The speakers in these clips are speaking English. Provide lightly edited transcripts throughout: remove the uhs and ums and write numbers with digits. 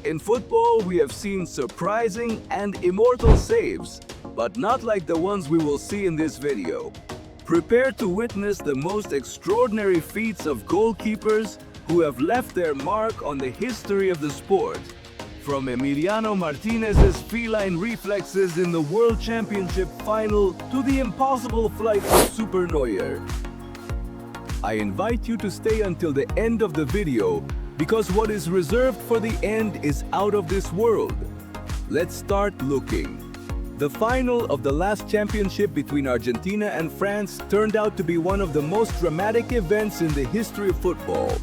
In football, we have seen surprising and immortal saves, but not like the ones we will see in this video. Prepare to witness the most extraordinary feats of goalkeepers who have left their mark on the history of the sport. From Emiliano Martinez's feline reflexes in the World Championship final to the impossible flight of Super Neuer. I invite you to stay until the end of the video because what is reserved for the end is out of this world. Let's start looking. The final of the last championship between Argentina and France turned out to be one of the most dramatic events in the history of football.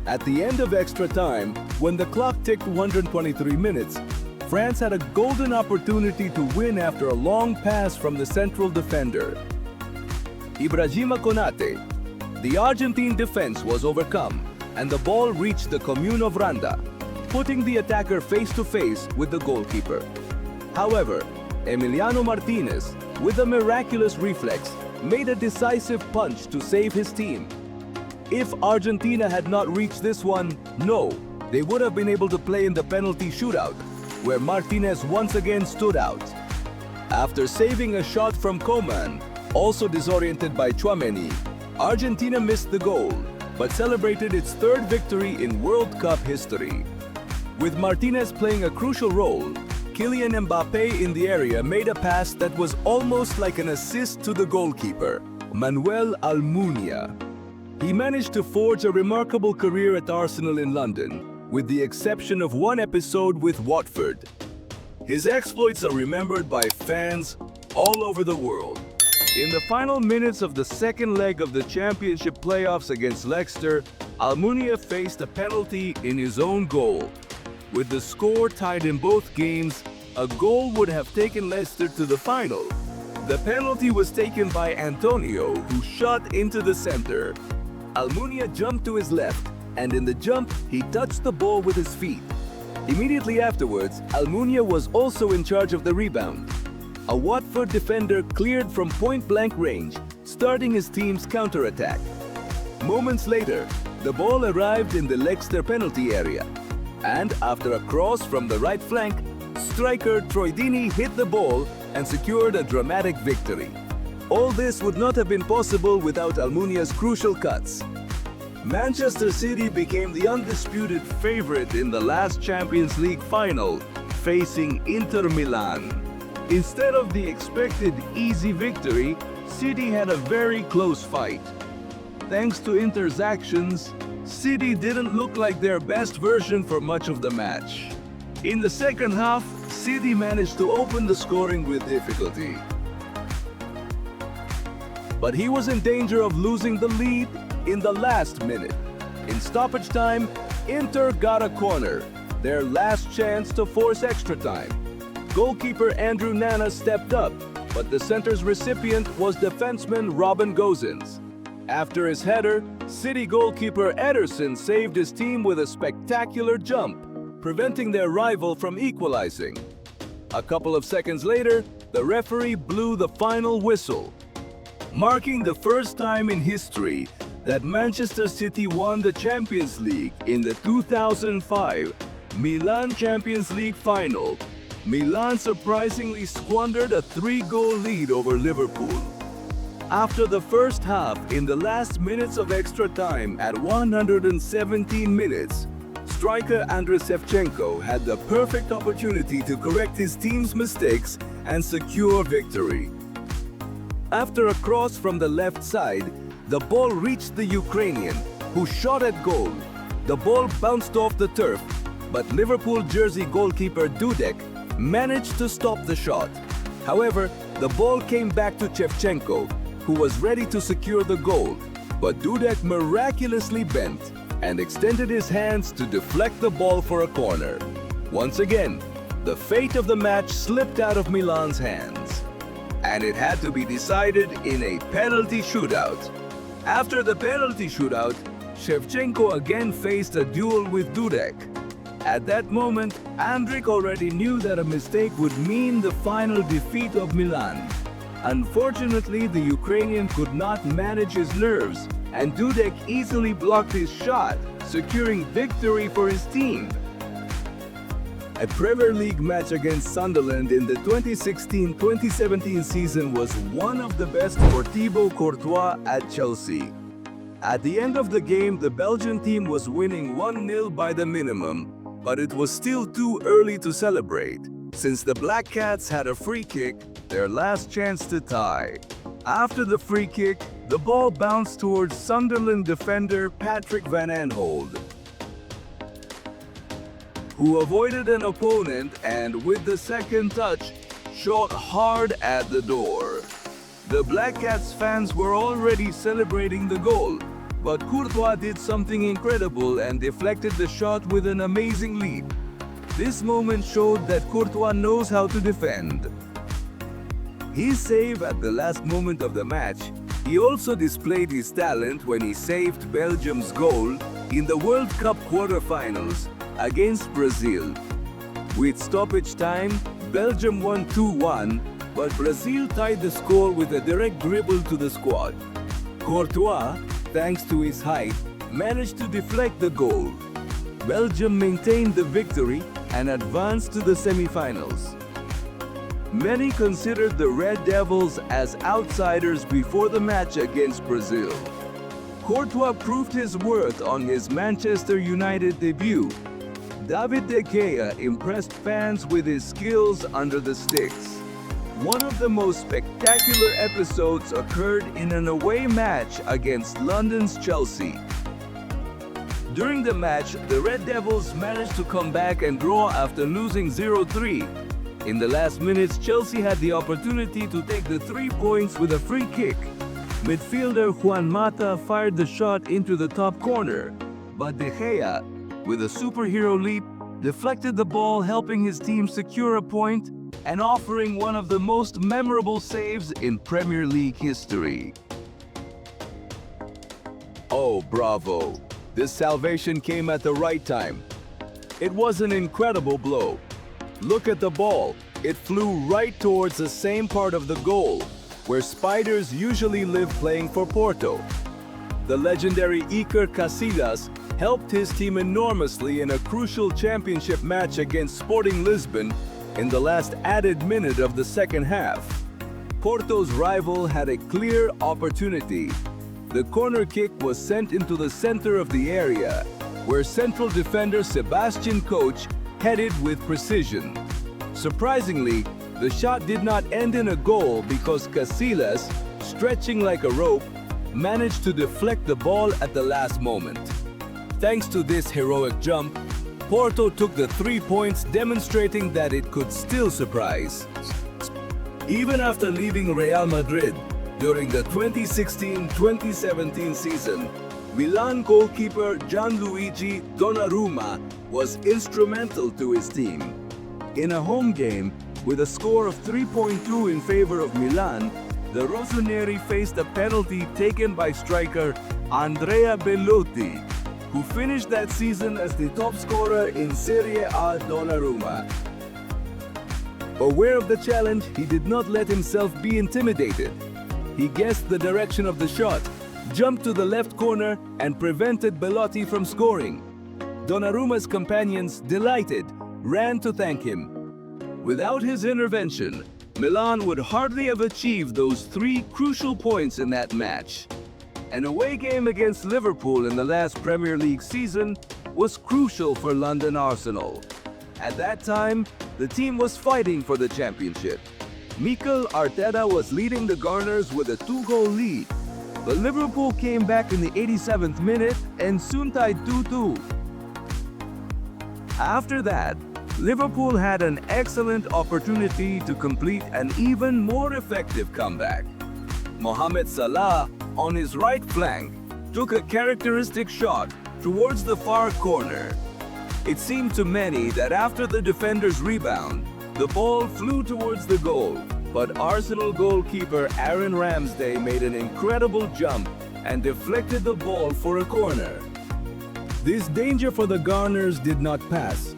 At the end of extra time, when the clock ticked 123 minutes, France had a golden opportunity to win after a long pass from the central defender, Ibrahima Konate. The Argentine defense was overcome, and the ball reached the commune of Randa, putting the attacker face-to-face with the goalkeeper. However, Emiliano Martinez, with a miraculous reflex, made a decisive punch to save his team. If Argentina had not reached this one, they would have been able to play in the penalty shootout, where Martinez once again stood out. After saving a shot from Coman, also disoriented by Tchouaméni, Argentina missed the goal, but celebrated its third victory in World Cup history. With Martinez playing a crucial role, Kylian Mbappé in the area made a pass that was almost like an assist to the goalkeeper, Manuel Neuer. He managed to forge a remarkable career at Arsenal in London, with the exception of one episode with Watford. His exploits are remembered by fans all over the world. In the final minutes of the second leg of the championship playoffs against Leicester, Neuer faced a penalty in his own goal. With the score tied in both games, a goal would have taken Leicester to the final. The penalty was taken by Antonio, who shot into the center. Neuer jumped to his left, and in the jump, he touched the ball with his feet. Immediately afterwards, Neuer was also in charge of the rebound. A Watford defender cleared from point-blank range, starting his team's counter-attack. Moments later, the ball arrived in the Leicester penalty area, and after a cross from the right flank, striker Troy Deeney hit the ball and secured a dramatic victory. All this would not have been possible without Neuer's crucial cuts. Manchester City became the undisputed favorite in the last Champions League final, facing Inter Milan. Instead of the expected easy victory, City had a very close fight. Thanks to Inter's actions, City didn't look like their best version for much of the match. In the second half, City managed to open the scoring with difficulty. But he was in danger of losing the lead in the last minute. In stoppage time, Inter got a corner, their last chance to force extra time. Goalkeeper Andrew Nana stepped up, but the center's recipient was defenseman Robin Gosens. After his header, City goalkeeper Ederson saved his team with a spectacular jump, preventing their rival from equalizing. A couple of seconds later, the referee blew the final whistle, marking the first time in history that Manchester City won the Champions League in the 2005 Milan Champions League final. Milan surprisingly squandered a 3-goal lead over Liverpool. After the first half, in the last minutes of extra time at 117 minutes, striker Andriy Shevchenko had the perfect opportunity to correct his team's mistakes and secure victory. After a cross from the left side, the ball reached the Ukrainian, who shot at goal. The ball bounced off the turf, but Liverpool jersey goalkeeper Dudek managed to stop the shot. However, the ball came back to Shevchenko, who was ready to secure the goal, but Dudek miraculously bent and extended his hands to deflect the ball for a corner. Once again, the fate of the match slipped out of Milan's hands, and it had to be decided in a penalty shootout. After the penalty shootout, Shevchenko again faced a duel with Dudek. At that moment, Andrić already knew that a mistake would mean the final defeat of Milan. Unfortunately, the Ukrainian could not manage his nerves, and Dudek easily blocked his shot, securing victory for his team. A Premier League match against Sunderland in the 2016-2017 season was one of the best for Thibaut Courtois at Chelsea. At the end of the game, the Belgian team was winning 1-0 by the minimum, but it was still too early to celebrate, since the Black Cats had a free kick, their last chance to tie. After the free kick, the ball bounced towards Sunderland defender Patrick Van Aanholt, who avoided an opponent and, with the second touch, shot hard at the door. The Black Cats fans were already celebrating the goal, but Courtois did something incredible and deflected the shot with an amazing leap. This moment showed that Courtois knows how to defend. His save at the last moment of the match. He also displayed his talent when he saved Belgium's goal in the World Cup quarter-finals against Brazil. With stoppage time, Belgium won 2-1, but Brazil tied the score with a direct dribble to the squad. Courtois, thanks to his height, managed to deflect the goal. Belgium maintained the victory and advanced to the semi-finals. Many considered the Red Devils as outsiders before the match against Brazil. Courtois proved his worth on his Manchester United debut. David De Gea impressed fans with his skills under the sticks. One of the most spectacular episodes occurred in an away match against London's Chelsea. During the match, the Red Devils managed to come back and draw after losing 0-3. In the last minutes, Chelsea had the opportunity to take the 3 points with a free kick. Midfielder Juan Mata fired the shot into the top corner, but De Gea, with a superhero leap, deflected the ball, helping his team secure a point and offering one of the most memorable saves in Premier League history. Oh, bravo! This salvation came at the right time. It was an incredible blow. Look at the ball. It flew right towards the same part of the goal, where spiders usually live playing for Porto. The legendary Iker Casillas helped his team enormously in a crucial championship match against Sporting Lisbon in the last added minute of the second half. Porto's rival had a clear opportunity. The corner kick was sent into the center of the area, where central defender Sebastian Coach headed with precision. Surprisingly, the shot did not end in a goal because Casillas, stretching like a rope, managed to deflect the ball at the last moment. Thanks to this heroic jump, Porto took the 3 points, demonstrating that it could still surprise. Even after leaving Real Madrid during the 2016-2017 season, Milan goalkeeper Gianluigi Donnarumma was instrumental to his team. In a home game, with a score of 3.2 in favor of Milan, the Rossoneri faced a penalty taken by striker Andrea Bellotti, who finished that season as the top scorer in Serie A. Donnarumma. Aware of the challenge, he did not let himself be intimidated. He guessed the direction of the shot, jumped to the left corner, and prevented Bellotti from scoring. Donnarumma's companions, delighted, ran to thank him. Without his intervention, Milan would hardly have achieved those 3 crucial points in that match. An away game against Liverpool in the last Premier League season was crucial for London Arsenal. At that time, the team was fighting for the championship. Mikel Arteta was leading the Gunners with a 2-goal lead, but Liverpool came back in the 87th minute and soon tied 2-2. After that, Liverpool had an excellent opportunity to complete an even more effective comeback. Mohamed Salah, on his right flank, took a characteristic shot towards the far corner. It seemed to many that after the defender's rebound, the ball flew towards the goal, but Arsenal goalkeeper Aaron Ramsdale made an incredible jump and deflected the ball for a corner. This danger for the Gunners did not pass,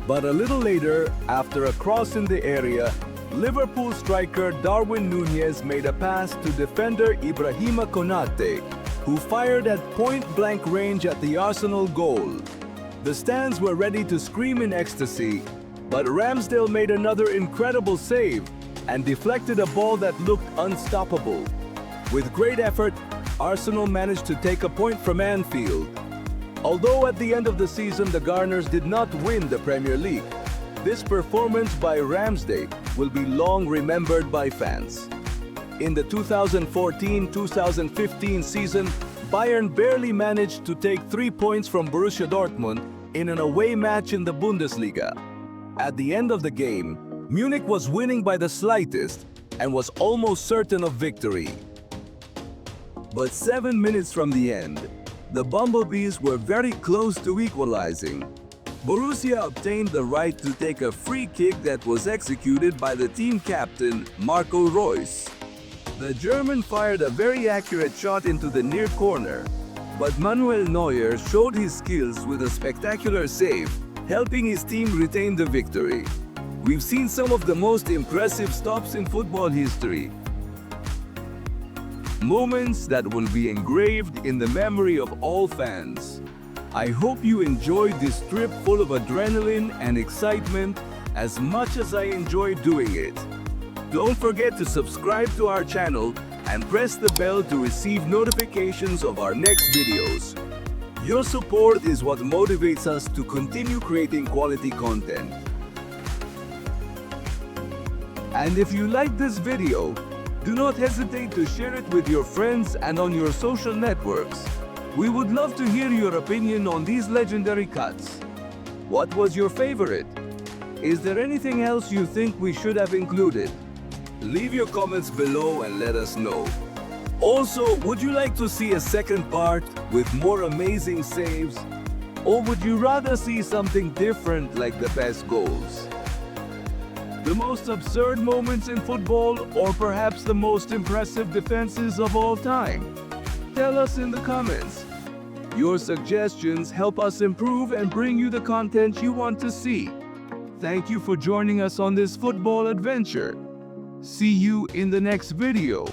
but a little later, after a cross in the area, Liverpool striker Darwin Núñez made a pass to defender Ibrahima Konate, who fired at point-blank range at the Arsenal goal. The stands were ready to scream in ecstasy, But Ramsdale made another incredible save and deflected a ball that looked unstoppable. With great effort, Arsenal managed to take a point from Anfield. Although at the end of the season the Gunners did not win the Premier League, this performance by Ramsdale will be long remembered by fans. In the 2014-2015 season, Bayern barely managed to take 3 points from Borussia Dortmund in an away match in the Bundesliga. At the end of the game, Munich was winning by the slightest and was almost certain of victory. But 7 minutes from the end, the Bumblebees were very close to equalizing. Borussia obtained the right to take a free kick that was executed by the team captain, Marco Reus. The German fired a very accurate shot into the near corner, but Manuel Neuer showed his skills with a spectacular save, helping his team retain the victory. We've seen some of the most impressive stops in football history. Moments that will be engraved in the memory of all fans. I hope you enjoyed this trip full of adrenaline and excitement as much as I enjoyed doing it. Don't forget to subscribe to our channel and press the bell to receive notifications of our next videos. Your support is what motivates us to continue creating quality content. And if you like this video, do not hesitate to share it with your friends and on your social networks. We would love to hear your opinion on these legendary cuts. What was your favorite? Is there anything else you think we should have included? Leave your comments below and let us know. Also, would you like to see a second part with more amazing saves? Or would you rather see something different like the best goals? The most absurd moments in football, or perhaps the most impressive defenses of all time? Tell us in the comments. Your suggestions help us improve and bring you the content you want to see. Thank you for joining us on this football adventure. See you in the next video.